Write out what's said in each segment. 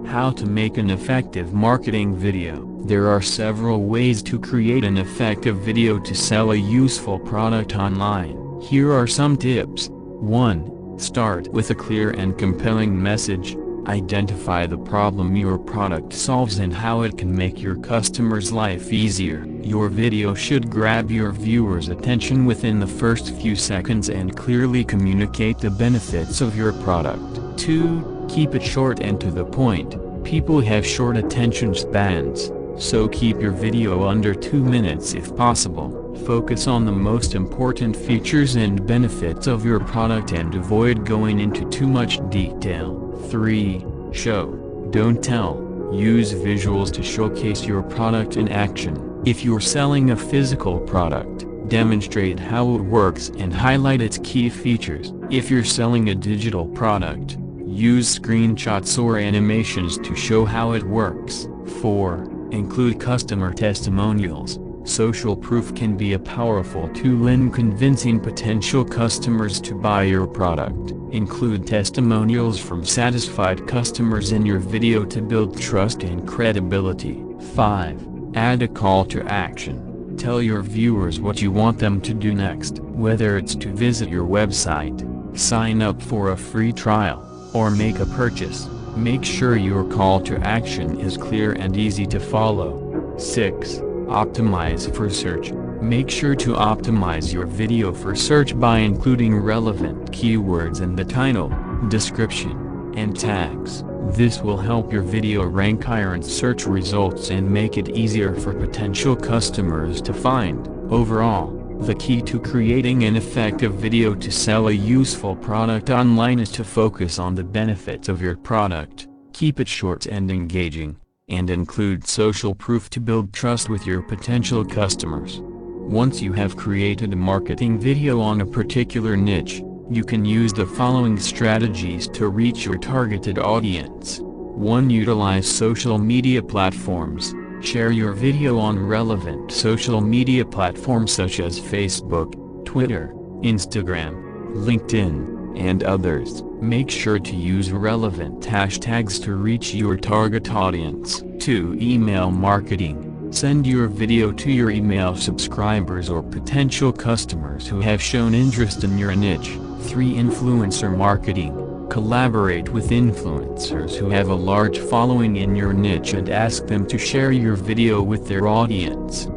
How to make an effective marketing video. There are several ways to create an effective video to sell a useful product online. Here are some tips. 1. Start with a clear and compelling message. Identify the problem your product solves and how it can make your customer's life easier. Your video should grab your viewers' attention within the first few seconds and clearly communicate the benefits of your product. 2. Keep it short and to the point. People have short attention spans, so keep your video under 2 minutes if possible. Focus on the most important features and benefits of your product and avoid going into too much detail. 3. Show, don't tell. Use visuals to showcase your product in action. If you're selling a physical product, demonstrate how it works and highlight its key features. If you're selling a digital product, use screenshots or animations to show how it works. 4. Include customer testimonials. Social proof can be a powerful tool in convincing potential customers to buy your product. Include testimonials from satisfied customers in your video to build trust and credibility. 5. Add a call to action. Tell your viewers what you want them to do next. Whether it's to visit your website, sign up for a free trial, or make a purchase, make sure your call to action is clear and easy to follow. 6. Optimize for search. Make sure to optimize your video for search by including relevant keywords in the title, description, and tags. This will help your video rank higher in search results and make it easier for potential customers to find. Overall, the key to creating an effective video to sell a useful product online is to focus on the benefits of your product, keep it short and engaging, and include social proof to build trust with your potential customers. Once you have created a marketing video on a particular niche, you can use the following strategies to reach your targeted audience. 1. Utilize social media platforms. Share your video on relevant social media platforms such as Facebook, Twitter, Instagram, LinkedIn, and others. Make sure to use relevant hashtags to reach your target audience. 2. Email marketing. Send your video to your email subscribers or potential customers who have shown interest in your niche. 3. Influencer marketing. Collaborate with influencers who have a large following in your niche and ask them to share your video with their audience.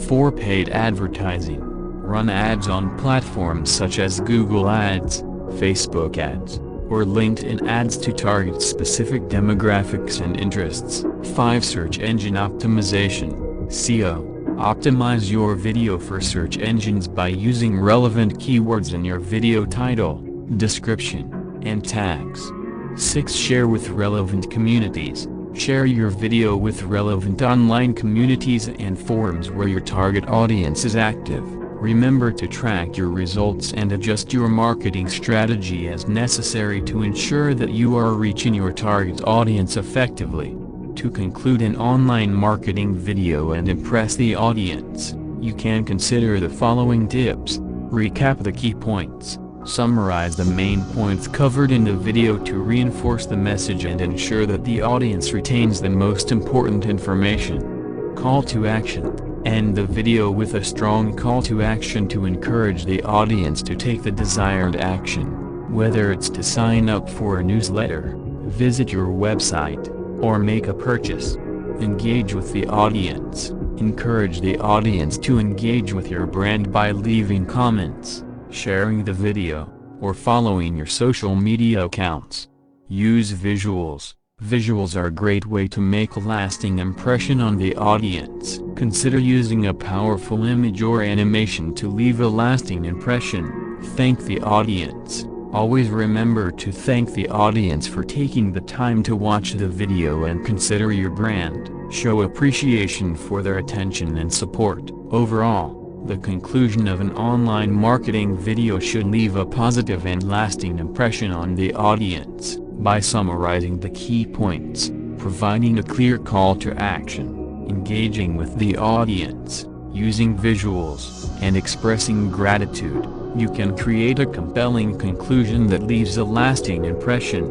4. Paid advertising. Run ads on platforms such as Google Ads, Facebook Ads, or LinkedIn Ads to target specific demographics and interests. 5. Search engine optimization. SEO. Optimize your video for search engines by using relevant keywords in your video title, description, and tags. 6. Share with relevant communities. Share your video with relevant online communities and forums where your target audience is active. Remember to track your results and adjust your marketing strategy as necessary to ensure that you are reaching your target audience effectively. To conclude an online marketing video and impress the audience, you can consider the following tips. Recap the key points. Summarize the main points covered in the video to reinforce the message and ensure that the audience retains the most important information. Call to action. End the video with a strong call to action to encourage the audience to take the desired action. Whether it's to sign up for a newsletter, visit your website, or make a purchase. Engage with the audience. Encourage the audience to engage with your brand by leaving comments, sharing the video, or following your social media accounts. Use visuals. Visuals are a great way to make a lasting impression on the audience. Consider using a powerful image or animation to leave a lasting impression. Thank the audience. Always remember to thank the audience for taking the time to watch the video and consider your brand. Show appreciation for their attention and support. Overall, the conclusion of an online marketing video should leave a positive and lasting impression on the audience, by summarizing the key points, providing a clear call to action, engaging with the audience, using visuals, and expressing gratitude. You can create a compelling conclusion that leaves a lasting impression.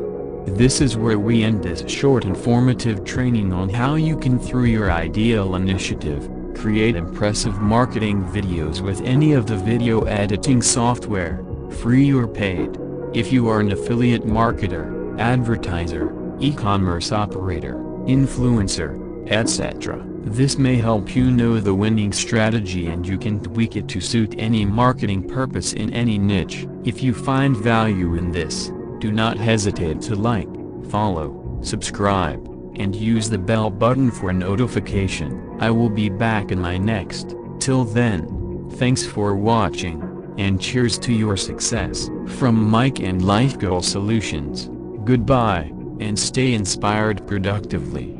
This is where we end this short informative training on how you can, through your ideal initiative, create impressive marketing videos with any of the video editing software, free or paid. If you are an affiliate marketer, advertiser, e-commerce operator, influencer, etc., this may help you know the winning strategy and you can tweak it to suit any marketing purpose in any niche. If you find value in this, do not hesitate to like, follow, subscribe, and use the bell button for notification. I will be back in my next. Till then, thanks for watching, and cheers to your success. From Mike and Life Goal Solutions, goodbye, and stay inspired productively.